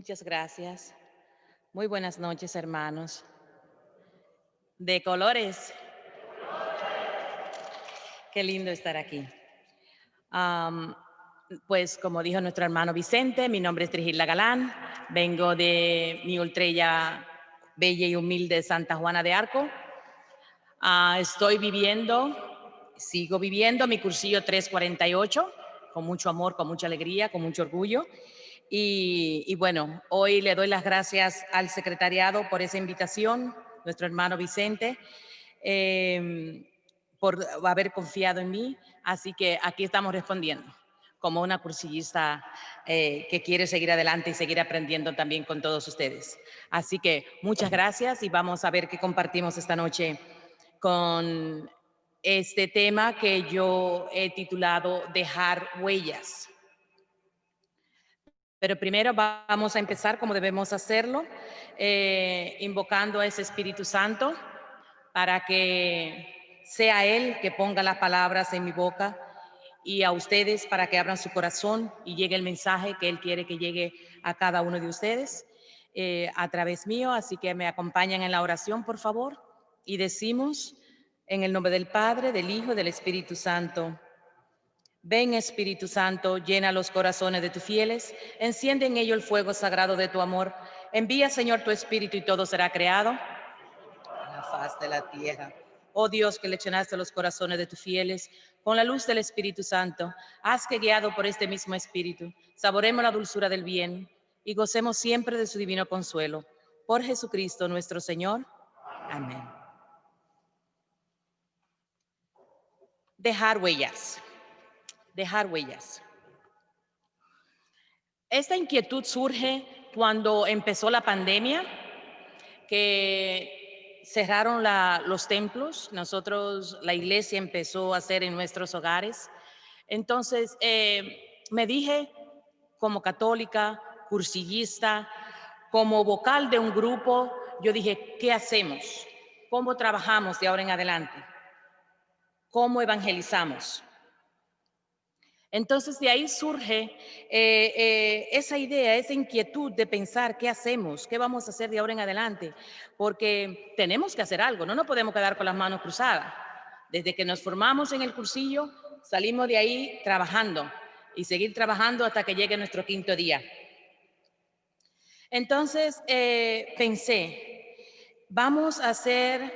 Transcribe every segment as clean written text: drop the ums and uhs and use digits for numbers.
Muchas gracias. Muy buenas noches, hermanos. De colores, qué lindo estar aquí. Am, pues como dijo nuestro hermano Vicente, mi nombre es Trigilda Galán, vengo de mi ultrella bella y humilde Santa Juana de Arco. Sigo viviendo mi cursillo 348, con mucho amor, con mucha alegría, con mucho orgullo. Y bueno, hoy le doy las gracias al secretariado por esa invitación, nuestro hermano Vicente, por haber confiado en mí. Así que aquí estamos respondiendo, como una cursillista que quiere seguir adelante y seguir aprendiendo también con todos ustedes. Así que muchas gracias y vamos a ver qué compartimos esta noche con este tema que yo he titulado Dejar huellas. Pero primero vamos a empezar como debemos hacerlo, invocando a ese Espíritu Santo para que sea Él que ponga las palabras en mi boca y a ustedes para que abran su corazón y llegue el mensaje que Él quiere que llegue a cada uno de ustedes a través mío. Así que me acompañan en la oración, por favor, y decimos en el nombre del Padre, del Hijo y del Espíritu Santo. Ven, Espíritu Santo, llena los corazones de tus fieles, enciende en ellos el fuego sagrado de tu amor. Envía, Señor, tu Espíritu y todo será creado en la faz de la tierra. Oh Dios, que le llenaste los corazones de tus fieles con la luz del Espíritu Santo, haz que, guiado por este mismo Espíritu, saboremos la dulzura del bien y gocemos siempre de su divino consuelo. Por Jesucristo nuestro Señor. Amén. Dejar huellas. Dejar huellas. Esta inquietud surge cuando empezó la pandemia, que cerraron los templos. Nosotros, la iglesia empezó a hacer en nuestros hogares. Entonces, me dije, como católica, cursillista, como vocal de un grupo, yo dije, ¿qué hacemos? ¿Cómo trabajamos de ahora en adelante? ¿Cómo evangelizamos? Entonces de ahí surge esa idea, esa inquietud de pensar qué hacemos, qué vamos a hacer de ahora en adelante, porque tenemos que hacer algo, no nos podemos quedar con las manos cruzadas. Desde que nos formamos en el cursillo, salimos de ahí trabajando y seguir trabajando hasta que llegue nuestro quinto día. Entonces pensé, vamos a hacer,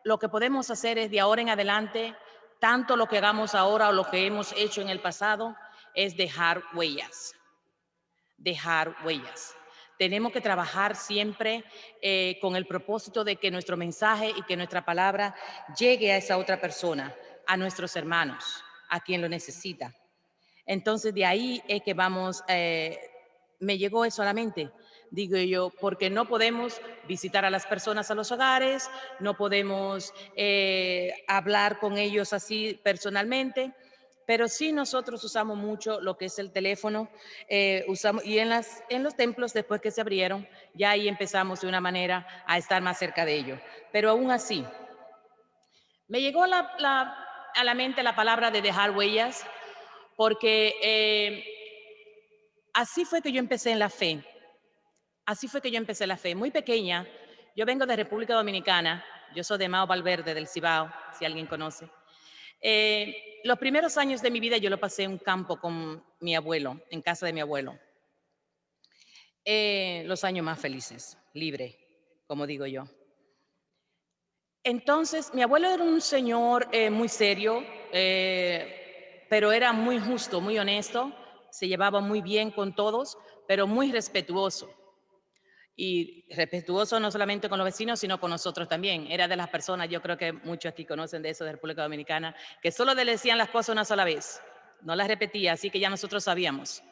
lo que podemos hacer es de ahora en adelante, tanto lo que hagamos ahora o lo que hemos hecho en el pasado, es dejar huellas. Dejar huellas. Tenemos que trabajar siempre con el propósito de que nuestro mensaje y que nuestra palabra llegue a esa otra persona, a nuestros hermanos, a quien lo necesita. Entonces de ahí es que vamos, me llegó eso a la mente. Digo yo, porque no podemos visitar a las personas a los hogares, no podemos hablar con ellos así personalmente, pero sí nosotros usamos mucho lo que es el teléfono, usamos, y en los templos después que se abrieron, ya ahí empezamos de una manera a estar más cerca de ellos. Pero aún así, me llegó a la mente la palabra de dejar huellas, porque así fue que yo empecé en la fe. Así fue que yo empecé la fe. Muy pequeña, yo vengo de República Dominicana, yo soy de Mao Valverde, del Cibao, si alguien conoce. Los primeros años de mi vida yo lo pasé en un campo con mi abuelo, en casa de mi abuelo. Los años más felices, libre, como digo yo. Entonces, mi abuelo era un señor muy serio, pero era muy justo, muy honesto, se llevaba muy bien con todos, pero muy respetuoso. Y respetuoso no solamente con los vecinos, sino con nosotros también. Era de las personas, yo creo que muchos aquí conocen de eso de República Dominicana, que solo le decían las cosas una sola vez, no las repetía, así que ya nosotros sabíamos.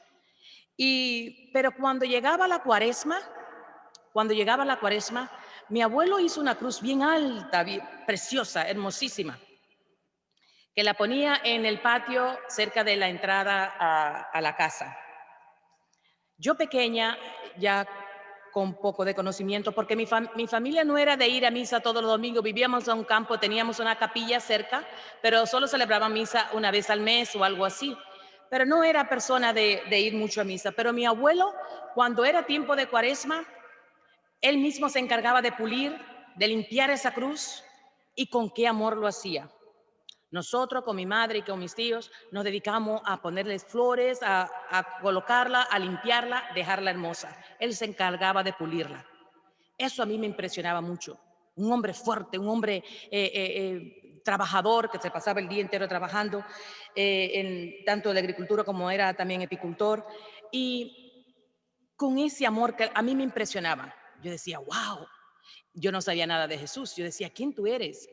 Pero cuando llegaba la cuaresma, mi abuelo hizo una cruz bien alta, bien preciosa, hermosísima, que la ponía en el patio cerca de la entrada a la casa. Yo pequeña, ya con poco de conocimiento, porque mi familia no era de ir a misa todos los domingos, vivíamos en un campo, teníamos una capilla cerca, pero solo celebraban misa una vez al mes o algo así. pero no era persona de ir mucho a misa. Pero mi abuelo, cuando era tiempo de Cuaresma, él mismo se encargaba de pulir, de limpiar esa cruz, y con qué amor lo hacía. Nosotros con mi madre y con mis tíos nos dedicamos a ponerles flores, a colocarla, a limpiarla, dejarla hermosa. Él se encargaba de pulirla. Eso a mí me impresionaba mucho. Un hombre fuerte, un hombre trabajador que se pasaba el día entero trabajando, en tanto de agricultura como era también apicultor. Y con ese amor que a mí me impresionaba. Yo decía, wow, yo no sabía nada de Jesús. Yo decía, ¿quién tú eres?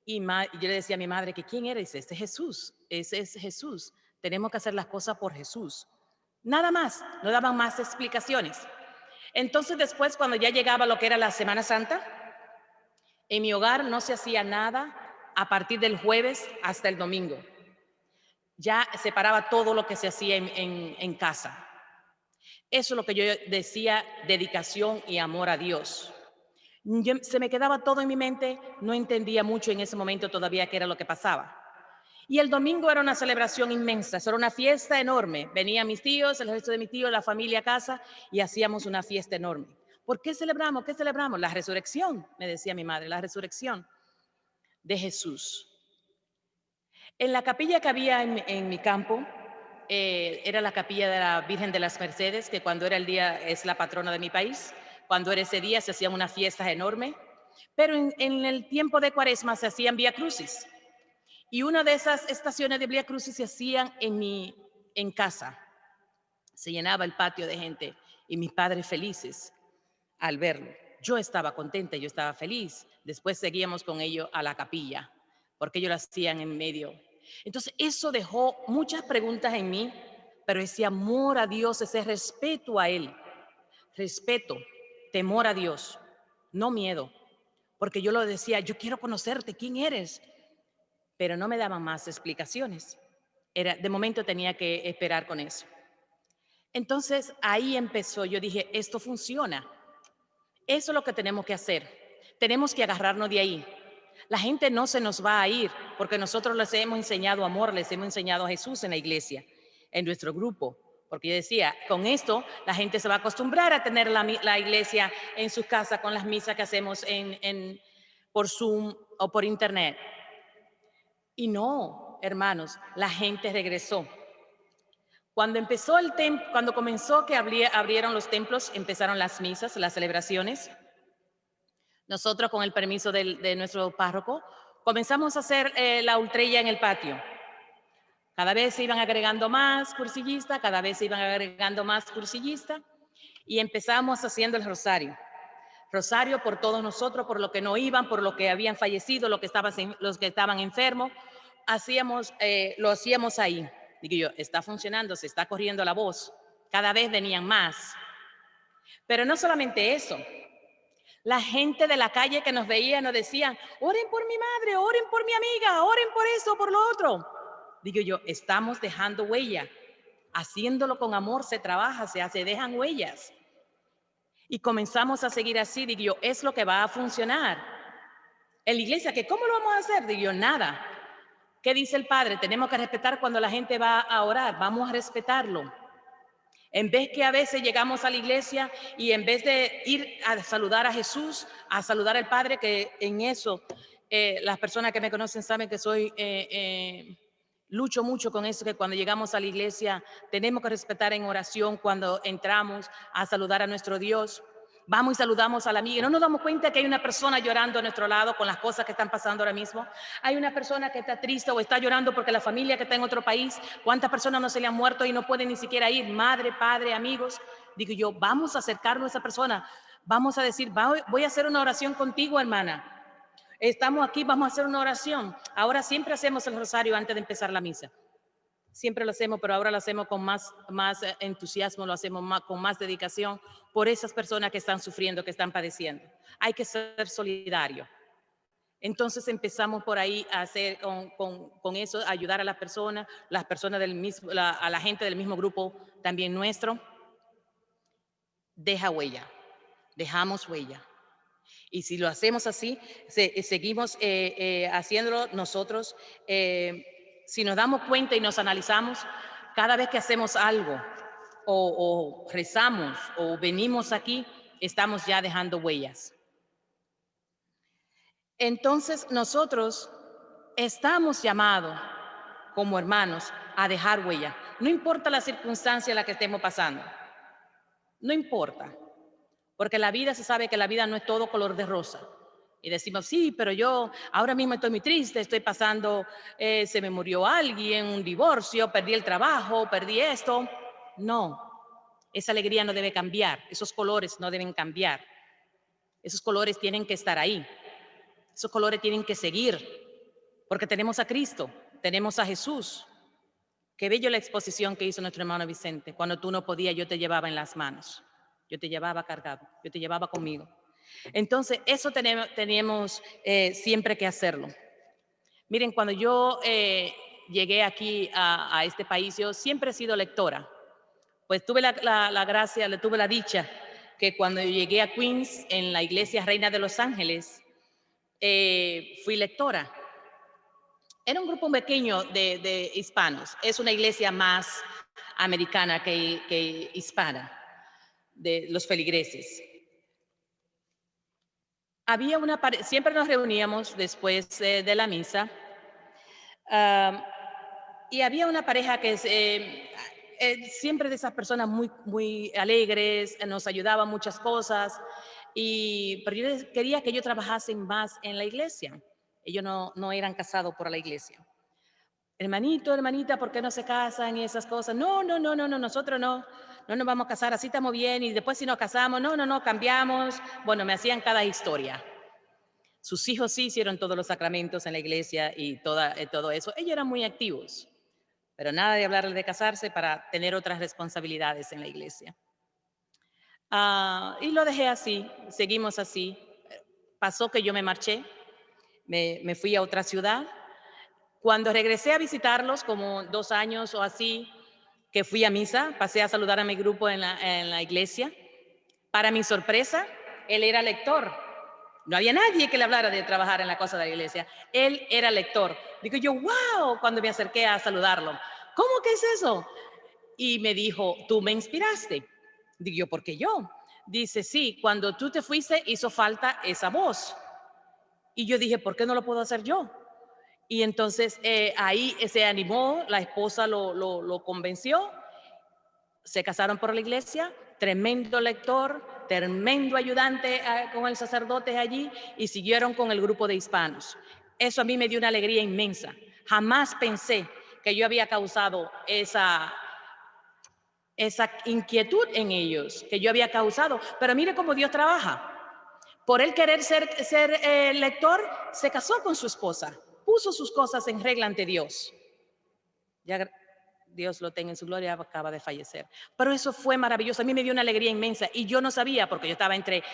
Y yo le decía a mi madre que ¿quién eres? Este es Jesús, ese es Jesús. Tenemos que hacer las cosas por Jesús. Nada más, no daban más explicaciones. Entonces después, cuando ya llegaba lo que era la Semana Santa, en mi hogar no se hacía nada a partir del jueves hasta el domingo. Ya se paraba todo lo que se hacía en casa. Eso es lo que yo decía, dedicación y amor a Dios. Se me quedaba todo en mi mente, no entendía mucho en ese momento todavía qué era lo que pasaba. Y el domingo era una celebración inmensa, era una fiesta enorme. Venían mis tíos, el resto de mis tíos, la familia a casa y hacíamos una fiesta enorme. ¿Por qué celebramos? ¿Qué celebramos? La resurrección, me decía mi madre, la resurrección de Jesús. En la capilla que había en mi campo, era la capilla de la Virgen de las Mercedes, que cuando era el día es la patrona de mi país. Cuando era ese día se hacían unas fiestas enormes, pero en el tiempo de Cuaresma se hacían Vía Crucis. Y una de esas estaciones de Vía Crucis se hacían en casa. Se llenaba el patio de gente y mis padres felices al verlo. Yo estaba contenta, yo estaba feliz. Después seguíamos con ellos a la capilla, porque ellos lo hacían en medio. Entonces eso dejó muchas preguntas en mí, pero ese amor a Dios, ese respeto a Él, respeto, temor a Dios, no miedo, porque yo lo decía, yo quiero conocerte, ¿quién eres? Pero no me daban más explicaciones. De momento tenía que esperar con eso. Entonces ahí empezó, yo dije, esto funciona. Eso es lo que tenemos que hacer. Tenemos que agarrarnos de ahí. La gente no se nos va a ir porque nosotros les hemos enseñado amor, les hemos enseñado a Jesús en la iglesia, en nuestro grupo. Porque yo decía, con esto la gente se va a acostumbrar a tener la iglesia en sus casas con las misas que hacemos por Zoom o por internet. Y no, hermanos, la gente regresó. Cuando comenzó que abrieron los templos, empezaron las misas, las celebraciones. Nosotros, con el permiso de nuestro párroco, comenzamos a hacer la ultrella en el patio. Cada vez se iban agregando más cursillistas, cada vez se iban agregando más cursillistas, y empezamos haciendo el rosario. Rosario por todos nosotros, por los que no iban, por los que habían fallecido, los que estaban enfermos. Lo hacíamos ahí. Digo yo, está funcionando, se está corriendo la voz. Cada vez venían más. Pero no solamente eso. La gente de la calle que nos veía nos decían, oren por mi madre, oren por mi amiga, oren por eso, por lo otro. Digo yo, estamos dejando huella. Haciéndolo con amor se trabaja, se dejan huellas. Y comenzamos a seguir así. Digo yo, es lo que va a funcionar. En la iglesia, ¿cómo lo vamos a hacer? Digo yo, nada. ¿Qué dice el Padre? Tenemos que respetar cuando la gente va a orar. Vamos a respetarlo. En vez que a veces llegamos a la iglesia y en vez de ir a saludar a Jesús, a saludar al Padre, que en eso las personas que me conocen saben que lucho mucho con eso, que cuando llegamos a la iglesia tenemos que respetar en oración cuando entramos a saludar a nuestro Dios. Vamos y saludamos a la amiga y no nos damos cuenta que hay una persona llorando a nuestro lado con las cosas que están pasando ahora mismo. Hay una persona que está triste o está llorando porque la familia que está en otro país, ¿cuántas personas no se le han muerto y no pueden ni siquiera ir? Madre, padre, amigos. Digo yo, vamos a acercarnos a esa persona. Vamos a decir, voy a hacer una oración contigo, hermana. Estamos aquí, vamos a hacer una oración. Ahora siempre hacemos el rosario antes de empezar la misa. Siempre lo hacemos, pero ahora lo hacemos con más entusiasmo, lo hacemos con más dedicación por esas personas que están sufriendo, que están padeciendo. Hay que ser solidario. Entonces empezamos por ahí a hacer con eso, ayudar a las personas del mismo, a la gente del mismo grupo también nuestro. Deja huella, dejamos huella. Y si lo hacemos así, seguimos haciéndolo nosotros. Si nos damos cuenta y nos analizamos, cada vez que hacemos algo o rezamos o venimos aquí, estamos ya dejando huellas. Entonces nosotros estamos llamados como hermanos a dejar huella. No importa la circunstancia en la que estemos pasando. No importa. Porque la vida, se sabe que la vida no es todo color de rosa. Y decimos, sí, pero yo ahora mismo estoy muy triste, estoy pasando, se me murió alguien, un divorcio, perdí el trabajo, perdí esto. No, esa alegría no debe cambiar, esos colores no deben cambiar. Esos colores tienen que estar ahí. Esos colores tienen que seguir, porque tenemos a Cristo, tenemos a Jesús. Qué bello la exposición que hizo nuestro hermano Vicente. Cuando tú no podías, yo te llevaba en las manos. Yo te llevaba cargado, yo te llevaba conmigo. Entonces, eso teníamos siempre que hacerlo. Miren, cuando yo llegué aquí a este país, yo siempre he sido lectora. Pues tuve la gracia, tuve la dicha que cuando llegué a Queens, en la Iglesia Reina de Los Ángeles, fui lectora. Era un grupo pequeño de hispanos. Es una iglesia más americana que hispana, de los feligreses. Había siempre nos reuníamos después de la misa y había una pareja que siempre de esas personas muy alegres, nos ayudaba muchas cosas, pero yo quería que ellos trabajasen más en la iglesia. Ellos no eran casados por la iglesia. Hermanito, hermanita, ¿por qué no se casan y esas cosas? No, nosotros no nos vamos a casar, así estamos bien, y después si nos casamos, no, cambiamos. Bueno, me hacían cada historia. Sus hijos sí hicieron todos los sacramentos en la iglesia y todo eso. Ellos eran muy activos, pero nada de hablarle de casarse para tener otras responsabilidades en la iglesia. Y lo dejé así, seguimos así. Pasó que yo me marché, me fui a otra ciudad. Cuando regresé a visitarlos, como 2 años o así, que fui a misa, pasé a saludar a mi grupo en la iglesia. Para mi sorpresa, él era lector. No había nadie que le hablara de trabajar en la cosa de la iglesia. Él era lector. Digo yo, wow, cuando me acerqué a saludarlo. ¿Cómo que es eso? Y me dijo, tú me inspiraste. Digo yo, ¿por qué yo? Dice, sí, cuando tú te fuiste hizo falta esa voz. Y yo dije, ¿por qué no lo puedo hacer yo? Y entonces ahí se animó, la esposa lo convenció, se casaron por la iglesia, tremendo lector, tremendo ayudante con el sacerdote allí y siguieron con el grupo de hispanos. Eso a mí me dio una alegría inmensa. Jamás pensé que yo había causado esa inquietud en ellos, que yo había causado. Pero mire cómo Dios trabaja. Por él querer ser lector, se casó con su esposa, puso sus cosas en regla ante Dios. Ya Dios lo tenga en su gloria, acaba de fallecer. Pero eso fue maravilloso, a mí me dio una alegría inmensa y yo no sabía, porque yo estaba entre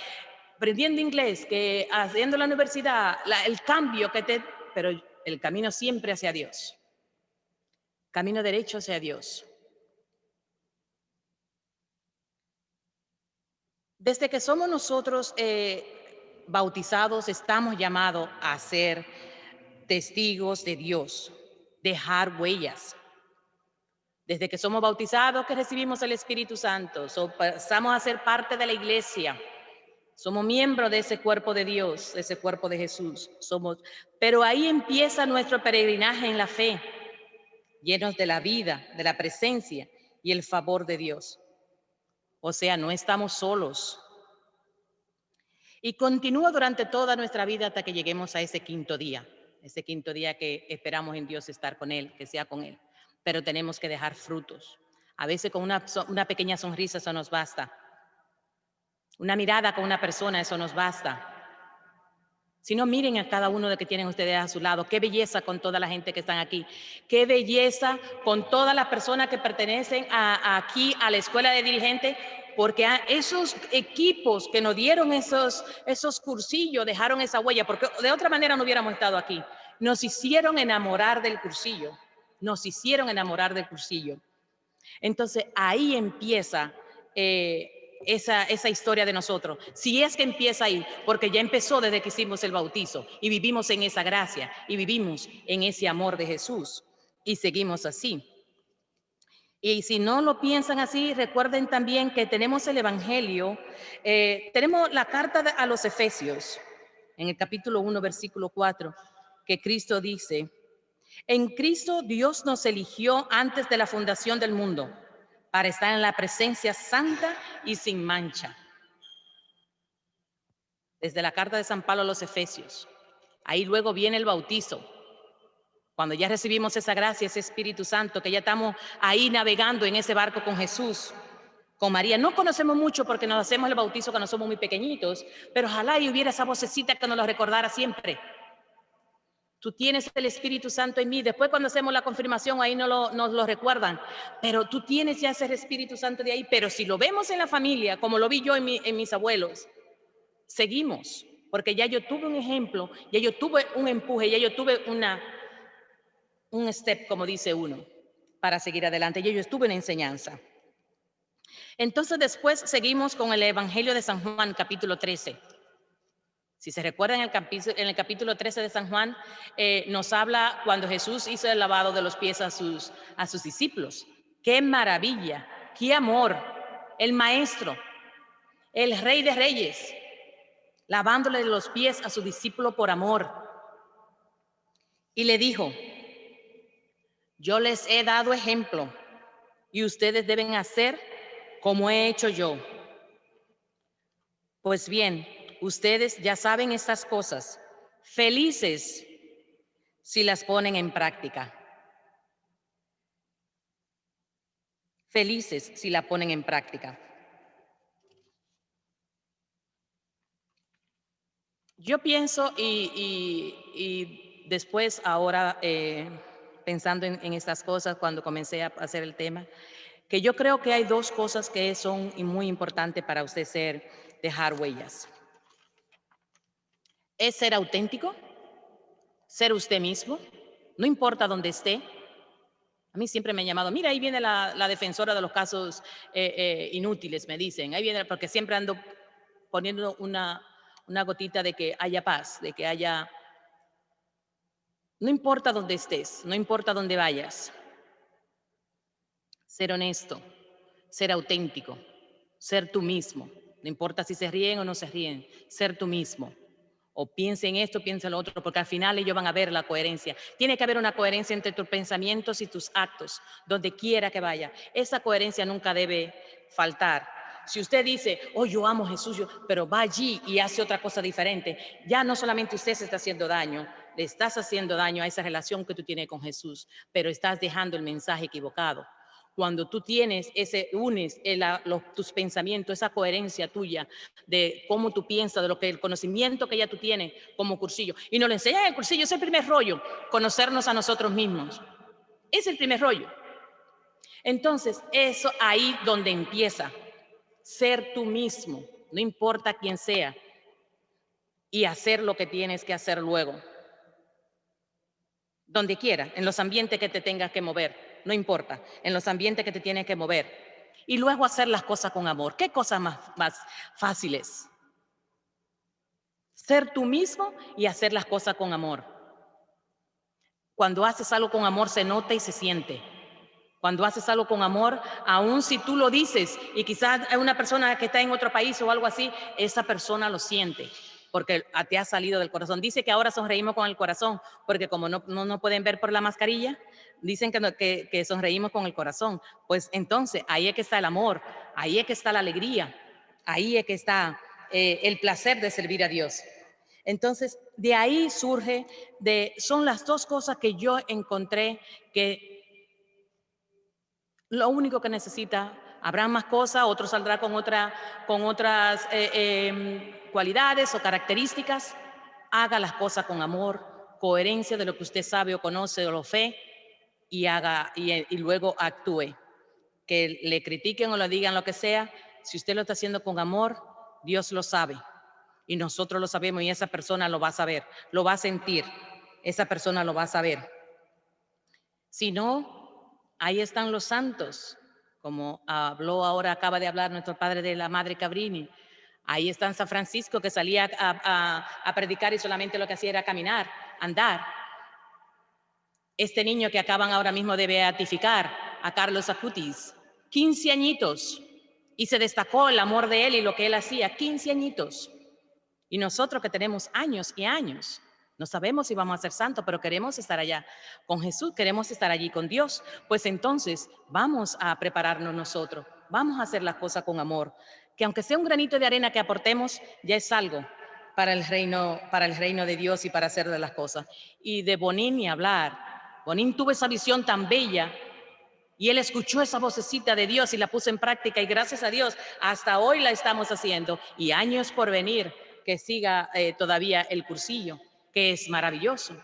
aprendiendo inglés, que haciendo la universidad, el cambio pero el camino siempre hacia Dios. Camino derecho hacia Dios. Desde que somos nosotros bautizados, estamos llamados a ser testigos de Dios, dejar huellas. Desde que somos bautizados, que recibimos el Espíritu Santo, pasamos a ser parte de la iglesia. Somos miembros de ese cuerpo de Dios, de ese cuerpo de Jesús. Pero ahí empieza nuestro peregrinaje en la fe, llenos de la vida, de la presencia y el favor de Dios. O sea, no estamos solos. Y continúa durante toda nuestra vida hasta que lleguemos a ese quinto día que esperamos en Dios estar con Él, que sea con Él. Pero tenemos que dejar frutos. A veces con una pequeña sonrisa eso nos basta. Una mirada con una persona, eso nos basta. Si no, miren a cada uno de que tienen ustedes a su lado. Qué belleza con toda la gente que están aquí. Qué belleza con todas las personas que pertenecen aquí a la Escuela de Dirigentes, porque esos equipos que nos dieron esos cursillos dejaron esa huella, porque de otra manera no hubiéramos estado aquí. Nos hicieron enamorar del cursillo. Nos hicieron enamorar del cursillo. Entonces, ahí empieza esa historia de nosotros. Si es que empieza ahí, porque ya empezó desde que hicimos el bautizo y vivimos en esa gracia y vivimos en ese amor de Jesús y seguimos así. Y si no lo piensan así, recuerden también que tenemos el Evangelio, tenemos la carta a los Efesios, en el capítulo 1, versículo 4, que Cristo dice: en Cristo Dios nos eligió antes de la fundación del mundo para estar en la presencia santa y sin mancha. Desde la carta de San Pablo a los Efesios. Ahí luego viene el bautizo. Cuando ya recibimos esa gracia, ese Espíritu Santo, que ya estamos ahí navegando en ese barco con Jesús, con María. No conocemos mucho porque nos hacemos el bautizo cuando somos muy pequeñitos, pero ojalá y hubiera esa vocecita que nos lo recordara siempre. Tú tienes el Espíritu Santo en mí. Después cuando hacemos la confirmación, ahí nos lo recuerdan. Pero tú tienes ya ese Espíritu Santo de ahí. Pero si lo vemos en la familia, como lo vi yo en mis abuelos, seguimos. Porque ya yo tuve un ejemplo, ya yo tuve un empuje, ya yo tuve un step, como dice uno, para seguir adelante. Ya yo estuve en enseñanza. Entonces después seguimos con el Evangelio de San Juan, capítulo 13. Si se recuerdan, en el capítulo 13 de San Juan, nos habla cuando Jesús hizo el lavado de los pies a sus discípulos. ¡Qué maravilla! ¡Qué amor! El Maestro, el Rey de Reyes, lavándole los pies a su discípulo por amor. Y le dijo: yo les he dado ejemplo y ustedes deben hacer como he hecho yo. Pues bien, ustedes ya saben estas cosas. Felices si las ponen en práctica. Felices si la ponen en práctica. Yo pienso y después ahora pensando en estas cosas cuando comencé a hacer el tema, que yo creo que hay dos cosas que son muy importantes para usted dejar huellas. Es ser auténtico, ser usted mismo, no importa dónde esté. A mí siempre me han llamado, mira, ahí viene la defensora de los casos inútiles, me dicen, ahí viene, porque siempre ando poniendo una gotita de que haya paz, de que haya, no importa dónde estés, no importa dónde vayas, ser honesto, ser auténtico, ser tú mismo, no importa si se ríen o no se ríen, ser tú mismo. O piensa en esto, piensa en lo otro, porque al final ellos van a ver la coherencia. Tiene que haber una coherencia entre tus pensamientos y tus actos, donde quiera que vaya. Esa coherencia nunca debe faltar. Si usted dice, oh, yo amo a Jesús, pero va allí y hace otra cosa diferente, ya no solamente usted se está haciendo daño, le estás haciendo daño a esa relación que tú tienes con Jesús, pero estás dejando el mensaje equivocado. Cuando tú unes tus pensamientos, esa coherencia tuya de cómo tú piensas, de lo que el conocimiento que ya tú tienes como cursillo. Y nos lo enseñan en el cursillo, es el primer rollo, conocernos a nosotros mismos. Es el primer rollo. Entonces, eso ahí donde empieza, ser tú mismo, no importa quién sea, y hacer lo que tienes que hacer luego. Donde quiera, en los ambientes que te tengas que mover, no importa, en los ambientes que te tienes que mover. Y luego hacer las cosas con amor. ¿Qué cosas más fáciles? Ser tú mismo y hacer las cosas con amor. Cuando haces algo con amor se nota y se siente. Cuando haces algo con amor, aun si tú lo dices y quizás hay una persona que está en otro país o algo así, esa persona lo siente porque te ha salido del corazón. Dice que ahora sonreímos con el corazón porque como no pueden ver por la mascarilla, dicen que sonreímos con el corazón. Pues entonces ahí es que está el amor, ahí es que está la alegría, ahí es que está el placer de servir a Dios. Entonces, de ahí son las dos cosas que yo encontré que lo único que necesita, habrá más cosas, otro saldrá con otras cualidades o características. Haga las cosas con amor, coherencia de lo que usted sabe o conoce o lo fe y luego actúe. Que le critiquen o le digan lo que sea, si usted lo está haciendo con amor, Dios lo sabe y nosotros lo sabemos y esa persona lo va a saber, lo va a sentir, esa persona lo va a saber. Si no, ahí están los santos, como acaba de hablar nuestro padre de la Madre Cabrini. Ahí está San Francisco que salía a predicar y solamente lo que hacía era caminar, andar. Este niño que acaban ahora mismo de beatificar, a Carlos Acutis, 15 añitos, y se destacó el amor de él y lo que él hacía, 15 añitos. Y nosotros que tenemos años y años, no sabemos si vamos a ser santos, pero queremos estar allá con Jesús, queremos estar allí con Dios. Pues entonces vamos a prepararnos nosotros, vamos a hacer las cosas con amor, que aunque sea un granito de arena que aportemos, ya es algo para el reino de Dios y para hacer de las cosas. Y de Bonín ni hablar. Bonín tuvo esa visión tan bella y él escuchó esa vocecita de Dios y la puso en práctica, y gracias a Dios hasta hoy la estamos haciendo, y años por venir que siga todavía el cursillo, que es maravilloso,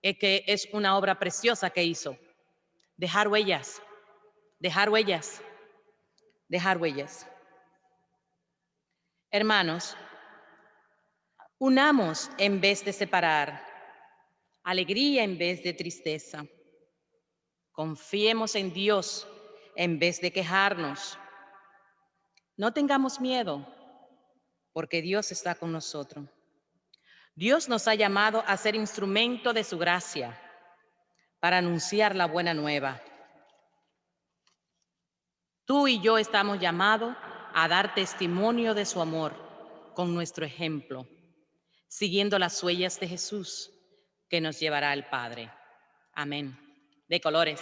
que es una obra preciosa que hizo. Dejar huellas, dejar huellas, dejar huellas. Hermanos, unamos en vez de separar, alegría en vez de tristeza. Confiemos en Dios en vez de quejarnos. No tengamos miedo, porque Dios está con nosotros. Dios nos ha llamado a ser instrumento de su gracia para anunciar la buena nueva. Tú y yo estamos llamados a dar testimonio de su amor con nuestro ejemplo, siguiendo las huellas de Jesús que nos llevará al Padre. Amén. De colores.